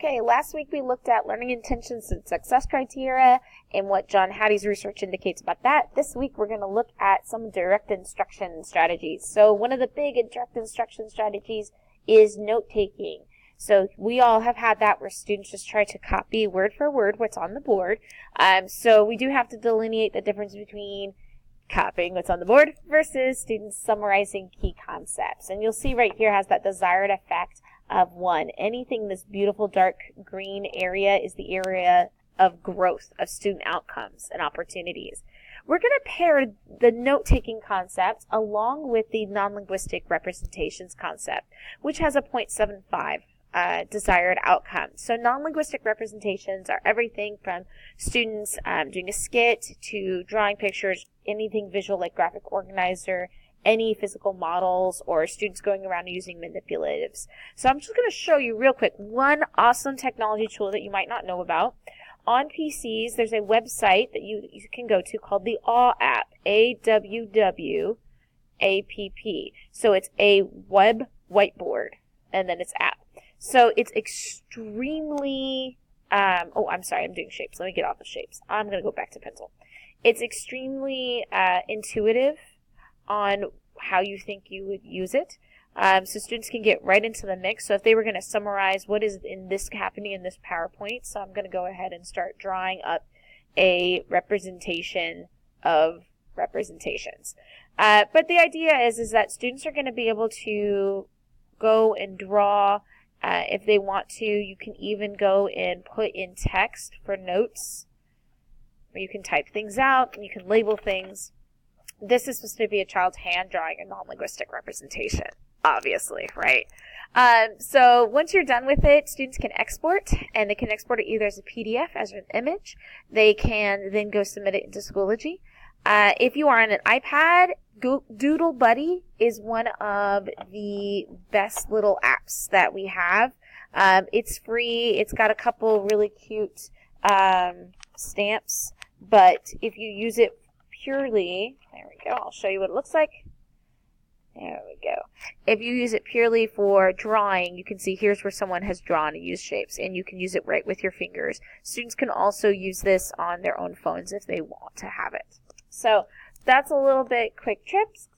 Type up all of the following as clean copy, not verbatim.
Okay, last week we looked at learning intentions and success criteria and what John Hattie's research indicates about that. This week we're going to look at some direct instruction strategies. So one of the big direct instruction strategies is note-taking. So we all have had that where students just try to copy word for word what's on the board. So we do have to delineate the difference between copying what's on the board versus students summarizing key concepts. And you'll see right here has that desired effect of 1. Anything this beautiful dark green area is the area of growth of student outcomes and opportunities. We're going to pair the note-taking concept along with the non-linguistic representations concept, which has a 0.75 desired outcome. So non-linguistic representations are everything from students doing a skit to drawing pictures, anything visual like graphic organizer, any physical models, or students going around using manipulatives. So I'm just going to show you real quick one awesome technology tool that you might not know about. On PCs, there's a website that you can go to called the AWW app, AWW-APP. So it's a web whiteboard, and then it's app. So it's extremely, I'm sorry, I'm doing shapes. Let me get off of shapes. I'm going to go back to pencil. It's extremely intuitive on how you think you would use it. So students can get right into the mix. So if they were going to summarize what is in this happening in this PowerPoint, so I'm going to go ahead and start drawing up a representation of representations. But the idea is that students are going to be able to go and draw. If they want to, you can even go and put in text for notes, where you can type things out and you can label things. This is supposed to be a child's hand drawing a non-linguistic representation, obviously, right? So once you're done with it, students can export, and they can export it either as a PDF, as an image. They can then go submit it into Schoology. If you are on an iPad, Doodle Buddy is one of the best little apps that we have. It's free. It's got a couple really cute stamps, but if you use it purely, there we go, I'll show you what it looks like. There we go. If you use it purely for drawing, you can see here's where someone has drawn and used shapes, and you can use it right with your fingers. Students can also use this on their own phones if they want to have it. So that's a little bit quick tips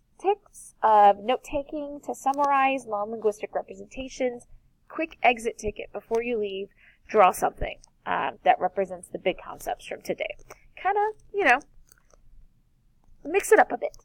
of note-taking to summarize non-linguistic representations. Quick exit ticket before you leave. Draw something that represents the big concepts from today. Kind of, mix it up a bit.